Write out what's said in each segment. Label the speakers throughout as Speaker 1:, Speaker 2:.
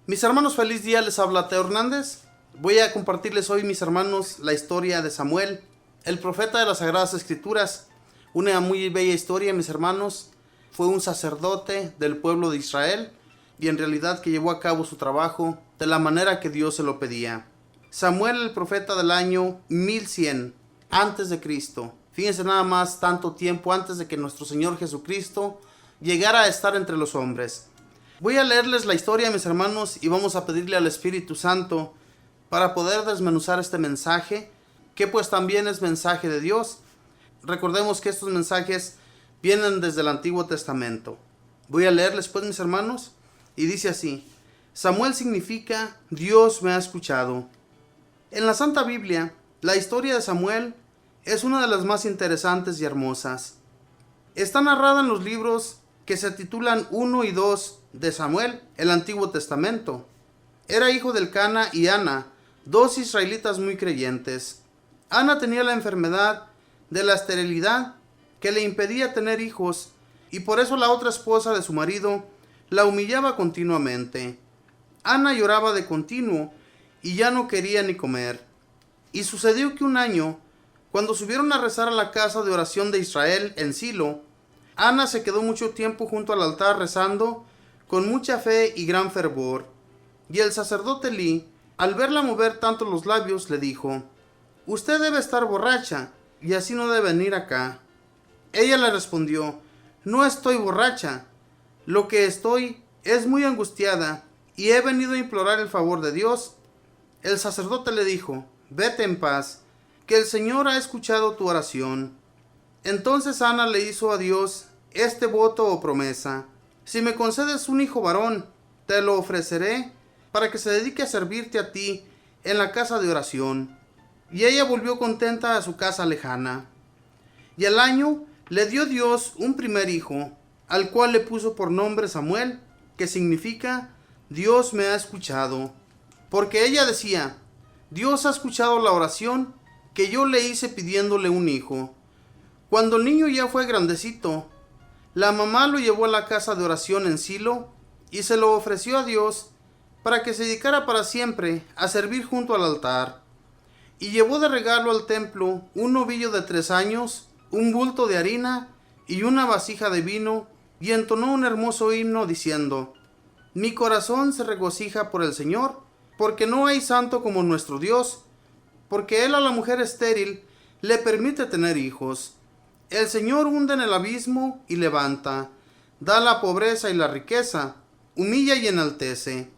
Speaker 1: Mis hermanos, feliz día, les habla Teo Hernández. Voy a compartirles hoy, mis hermanos, la historia de Samuel, el profeta de las Sagradas Escrituras. Una muy bella historia, mis hermanos. Fue un sacerdote del pueblo de Israel y en realidad que llevó a cabo su trabajo de la manera que Dios se lo pedía. Samuel, el profeta del año 1100 antes de Cristo. Fíjense nada más, tanto tiempo antes de que nuestro Señor Jesucristo llegara a estar entre los hombres. Voy a leerles la historia, mis hermanos, y vamos a pedirle al Espíritu Santo para poder desmenuzar este mensaje, que pues también es mensaje de Dios. Recordemos que estos mensajes vienen desde el Antiguo Testamento. Voy a leerles pues, mis hermanos, y dice así: Samuel significa Dios me ha escuchado. En la Santa Biblia, la historia de Samuel es una de las más interesantes y hermosas. Está narrada en los libros que se titulan 1 y 2 de Samuel, el Antiguo Testamento. Era hijo del Cana y Ana, dos israelitas muy creyentes. Ana tenía la enfermedad de la esterilidad que le impedía tener hijos, y por eso la otra esposa de su marido la humillaba continuamente. Ana lloraba de continuo y ya no quería ni comer. Y sucedió que un año, cuando subieron a rezar a la casa de oración de Israel en Silo, Ana se quedó mucho tiempo junto al altar rezando con mucha fe y gran fervor. Y el sacerdote Elí, al verla mover tanto los labios, le dijo: «Usted debe estar borracha, y así no debe venir acá». Ella le respondió: «No estoy borracha, lo que estoy es muy angustiada, y he venido a implorar el favor de Dios». El sacerdote le dijo: «Vete en paz, que el Señor ha escuchado tu oración». Entonces Ana le hizo a Dios este voto o promesa: «Si me concedes un hijo varón, te lo ofreceré para que se dedique a servirte a ti en la casa de oración». Y ella volvió contenta a su casa lejana. Y al año le dio Dios un primer hijo, al cual le puso por nombre Samuel, que significa Dios me ha escuchado. Porque ella decía: Dios ha escuchado la oración que yo le hice pidiéndole un hijo. Cuando el niño ya fue grandecito, la mamá lo llevó a la casa de oración en Silo y se lo ofreció a Dios para que se dedicara para siempre a servir junto al altar. Y llevó de regalo al templo un novillo de 3 años, un bulto de harina y una vasija de vino, y entonó un hermoso himno diciendo: «Mi corazón se regocija por el Señor, porque no hay santo como nuestro Dios, porque Él a la mujer estéril le permite tener hijos. El Señor hunde en el abismo y levanta, da la pobreza y la riqueza, humilla y enaltece.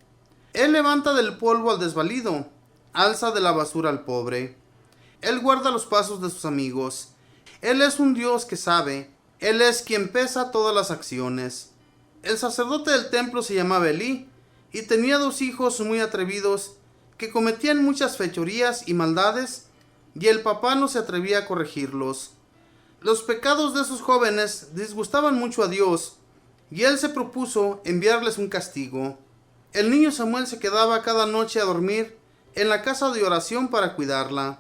Speaker 1: Él levanta del polvo al desvalido, alza de la basura al pobre. Él guarda los pasos de sus amigos. Él es un Dios que sabe, Él es quien pesa todas las acciones». El sacerdote del templo se llamaba Elí, y tenía 2 hijos muy atrevidos, que cometían muchas fechorías y maldades, y el papá no se atrevía a corregirlos. Los pecados de esos jóvenes disgustaban mucho a Dios, y él se propuso enviarles un castigo. El niño Samuel se quedaba cada noche a dormir en la casa de oración para cuidarla.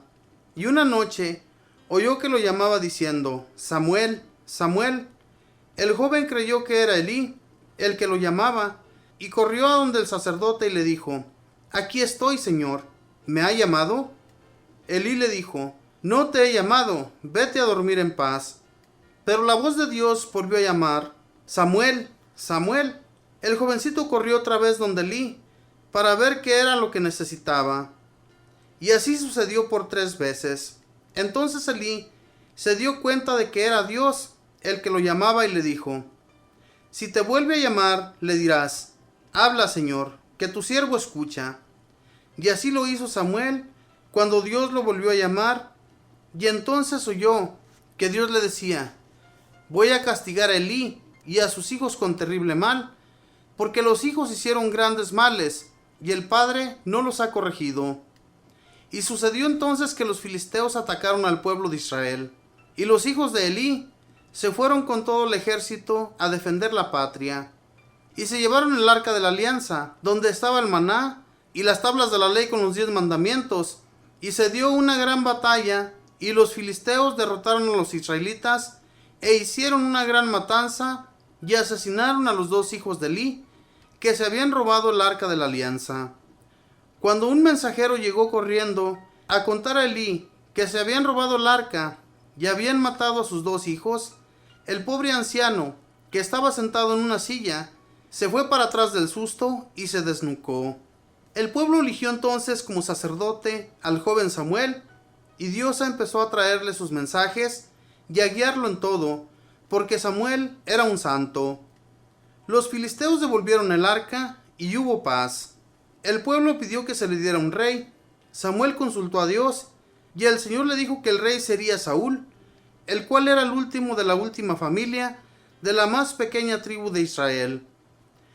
Speaker 1: Y una noche oyó que lo llamaba diciendo: «Samuel, Samuel». El joven creyó que era Elí, el que lo llamaba, y corrió a donde el sacerdote y le dijo: «Aquí estoy, Señor. ¿Me ha llamado?» Elí le dijo: «No te he llamado, vete a dormir en paz». Pero la voz de Dios volvió a llamar: «Samuel, Samuel». El jovencito corrió otra vez donde Elí para ver qué era lo que necesitaba. Y así sucedió por 3 veces. Entonces Elí se dio cuenta de que era Dios el que lo llamaba y le dijo: «Si te vuelve a llamar, le dirás: Habla, Señor, que tu siervo escucha». Y así lo hizo Samuel cuando Dios lo volvió a llamar. Y entonces oyó que Dios le decía: «Voy a castigar a Elí y a sus hijos con terrible mal, porque los hijos hicieron grandes males, y el padre no los ha corregido». Y sucedió entonces que los filisteos atacaron al pueblo de Israel, y los hijos de Elí se fueron con todo el ejército a defender la patria. Y se llevaron el arca de la alianza, donde estaba el maná, y las tablas de la ley con los 10 mandamientos, y se dio una gran batalla, y los filisteos derrotaron a los israelitas, e hicieron una gran matanza, y asesinaron a los 2 hijos de Elí, que se habían robado el arca de la alianza. Cuando un mensajero llegó corriendo a contar a Elí que se habían robado el arca y habían matado a sus 2 hijos, el pobre anciano, que estaba sentado en una silla, se fue para atrás del susto y se desnucó. El pueblo eligió entonces como sacerdote al joven Samuel, y Dios empezó a traerle sus mensajes y a guiarlo en todo, porque Samuel era un santo. Los filisteos devolvieron el arca y hubo paz. El pueblo pidió que se le diera un rey. Samuel consultó a Dios y el Señor le dijo que el rey sería Saúl, el cual era el último de la última familia de la más pequeña tribu de Israel.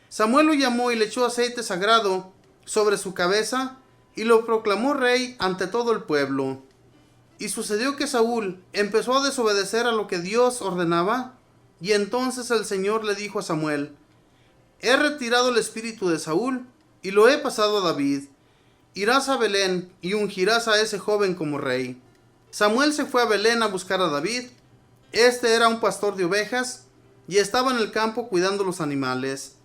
Speaker 1: Samuel lo llamó y le echó aceite sagrado sobre su cabeza y lo proclamó rey ante todo el pueblo. Y sucedió que Saúl empezó a desobedecer a lo que Dios ordenaba, y entonces el Señor le dijo a Samuel: he retirado el espíritu de Saúl y lo he pasado a David. Irás a Belén y ungirás a ese joven como rey. Samuel se fue a Belén a buscar a David. Este era un pastor de ovejas y estaba en el campo cuidando los animales.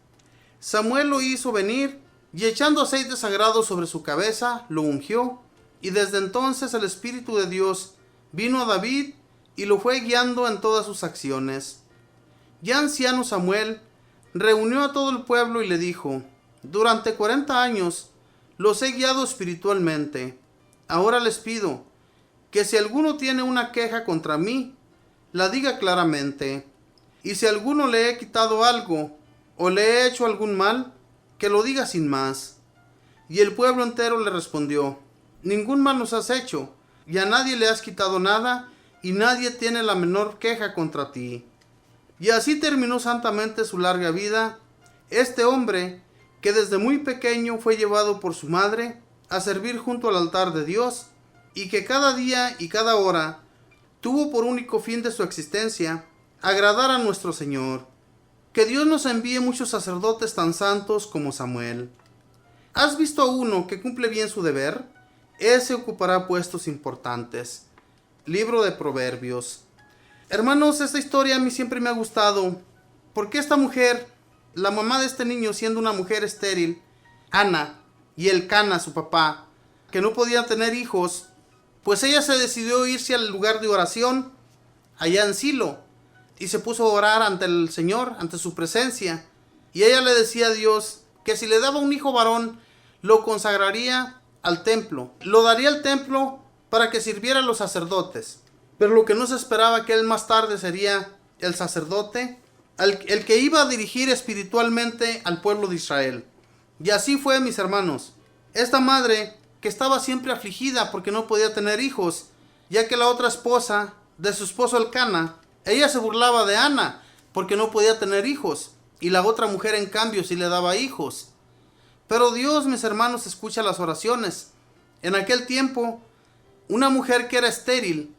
Speaker 1: Samuel lo hizo venir y echando aceite sagrado sobre su cabeza, lo ungió. Y desde entonces el Espíritu de Dios vino a David y lo fue guiando en todas sus acciones. Ya anciano Samuel reunió a todo el pueblo y le dijo: durante 40 años los he guiado espiritualmente. Ahora les pido que si alguno tiene una queja contra mí, la diga claramente. Y si a alguno le he quitado algo o le he hecho algún mal, que lo diga sin más. Y el pueblo entero le respondió: ningún mal nos has hecho, y a nadie le has quitado nada, y nadie tiene la menor queja contra ti. Y así terminó santamente su larga vida este hombre, que desde muy pequeño fue llevado por su madre a servir junto al altar de Dios, y que cada día y cada hora tuvo por único fin de su existencia agradar a nuestro Señor. Que Dios nos envíe muchos sacerdotes tan santos como Samuel. ¿Has visto a uno que cumple bien su deber? Ese ocupará puestos importantes. Libro de Proverbios. Hermanos, esta historia a mí siempre me ha gustado, porque esta mujer, la mamá de este niño siendo una mujer estéril, Ana, y Elcana, su papá, que no podía tener hijos, pues ella se decidió irse al lugar de oración, allá en Silo, y se puso a orar ante el Señor, ante su presencia, y ella le decía a Dios que si le daba un hijo varón, lo consagraría al templo, lo daría al templo para que sirviera a los sacerdotes. Pero lo que no se esperaba que él más tarde sería el sacerdote, el que iba a dirigir espiritualmente al pueblo de Israel. Y así fue, mis hermanos. Esta madre, que estaba siempre afligida porque no podía tener hijos, ya que la otra esposa de su esposo Elcana, ella se burlaba de Ana porque no podía tener hijos, y la otra mujer en cambio sí le daba hijos. Pero Dios, mis hermanos, escucha las oraciones. En aquel tiempo, una mujer que era estéril,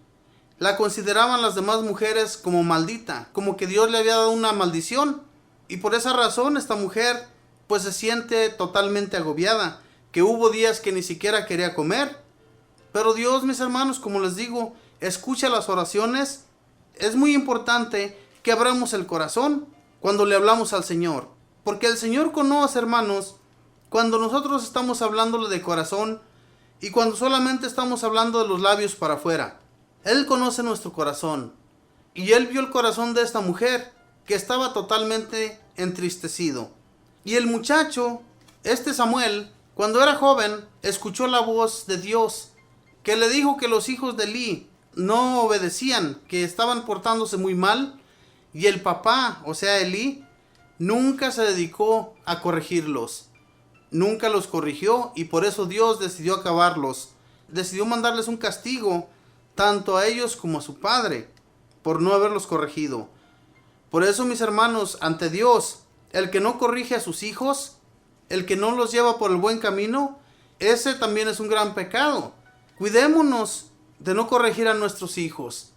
Speaker 1: la consideraban las demás mujeres como maldita, como que Dios le había dado una maldición. Y por esa razón esta mujer pues se siente totalmente agobiada, que hubo días que ni siquiera quería comer. Pero Dios, mis hermanos, como les digo, escucha las oraciones. Es muy importante que abramos el corazón cuando le hablamos al Señor, porque el Señor conoce, hermanos, cuando nosotros estamos hablándole de corazón y cuando solamente estamos hablando de los labios para afuera. Él conoce nuestro corazón, y Él vio el corazón de esta mujer, que estaba totalmente entristecido. Y el muchacho, este Samuel, cuando era joven, escuchó la voz de Dios, que le dijo que los hijos de Elí no obedecían, que estaban portándose muy mal, y el papá, o sea Elí, nunca se dedicó a corregirlos. Nunca los corrigió, y por eso Dios decidió acabarlos. Decidió mandarles un castigo, tanto a ellos como a su padre, por no haberlos corregido. Por eso, mis hermanos, ante Dios, el que no corrige a sus hijos, el que no los lleva por el buen camino, ese también es un gran pecado. Cuidémonos de no corregir a nuestros hijos.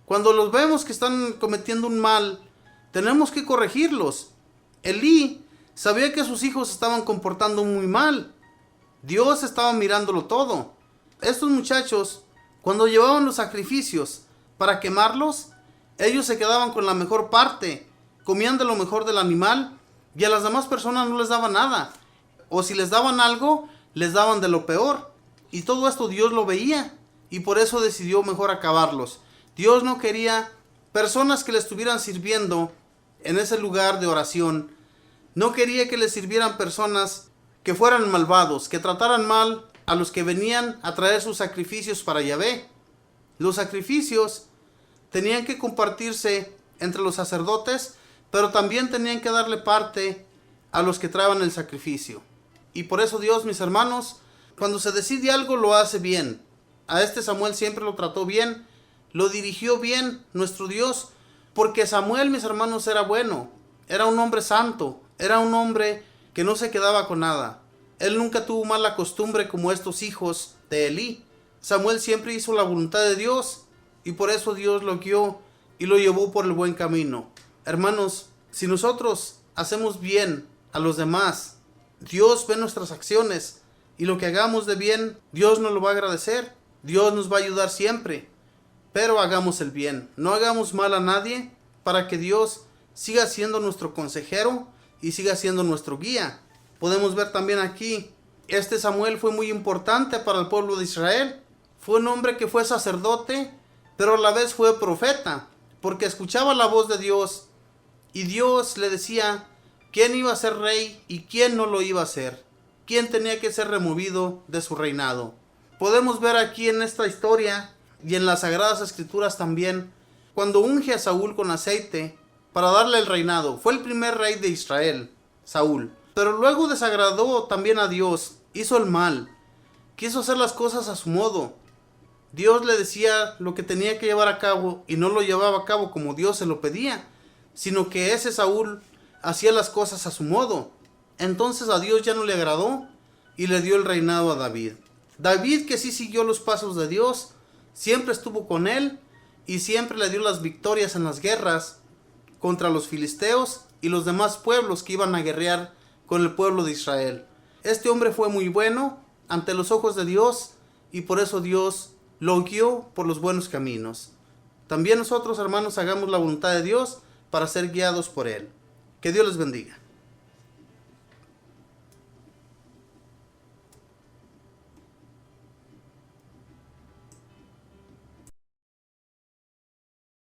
Speaker 1: Cuando los vemos que están cometiendo un mal, tenemos que corregirlos. Elí sabía que sus hijos estaban comportando muy mal. Dios estaba mirándolo todo. Estos muchachos, cuando llevaban los sacrificios para quemarlos, ellos se quedaban con la mejor parte, comían de lo mejor del animal y a las demás personas no les daba nada, o si les daban algo, les daban de lo peor. Y todo esto Dios lo veía, y por eso decidió mejor acabarlos. Dios no quería personas que le estuvieran sirviendo en ese lugar de oración. No quería que le sirvieran personas que fueran malvados, que trataran mal a los que venían a traer sus sacrificios para Yahvé. Los sacrificios tenían que compartirse entre los sacerdotes, pero también tenían que darle parte a los que traían el sacrificio. Y por eso Dios, mis hermanos, cuando se decide algo lo hace bien. A este Samuel siempre lo trató bien, lo dirigió bien nuestro Dios, porque Samuel, mis hermanos, era bueno, era un hombre santo, era un hombre que no se quedaba con nada. Él nunca tuvo mala costumbre como estos hijos de Elí. Samuel siempre hizo la voluntad de Dios, y por eso Dios lo guió y lo llevó por el buen camino. Hermanos, si nosotros hacemos bien a los demás, Dios ve nuestras acciones, y lo que hagamos de bien, Dios nos lo va a agradecer. Dios nos va a ayudar siempre. Pero hagamos el bien, no hagamos mal a nadie, para que Dios siga siendo nuestro consejero y siga siendo nuestro guía. Podemos ver también aquí, este Samuel fue muy importante para el pueblo de Israel. Fue un hombre que fue sacerdote, pero a la vez fue profeta, porque escuchaba la voz de Dios, y Dios le decía quién iba a ser rey y quién no lo iba a ser, quién tenía que ser removido de su reinado. Podemos ver aquí en esta historia y en las Sagradas Escrituras también, cuando unge a Saúl con aceite para darle el reinado. Fue el primer rey de Israel, Saúl. Pero luego desagradó también a Dios, hizo el mal, quiso hacer las cosas a su modo. Dios le decía lo que tenía que llevar a cabo y no lo llevaba a cabo como Dios se lo pedía, sino que ese Saúl hacía las cosas a su modo. Entonces a Dios ya no le agradó y le dio el reinado a David. David, que sí siguió los pasos de Dios, siempre estuvo con él y siempre le dio las victorias en las guerras contra los filisteos y los demás pueblos que iban a guerrear con el pueblo de Israel. Este hombre fue muy bueno ante los ojos de Dios, y por eso Dios lo guió por los buenos caminos. También nosotros, hermanos, hagamos la voluntad de Dios para ser guiados por Él. Que Dios les bendiga.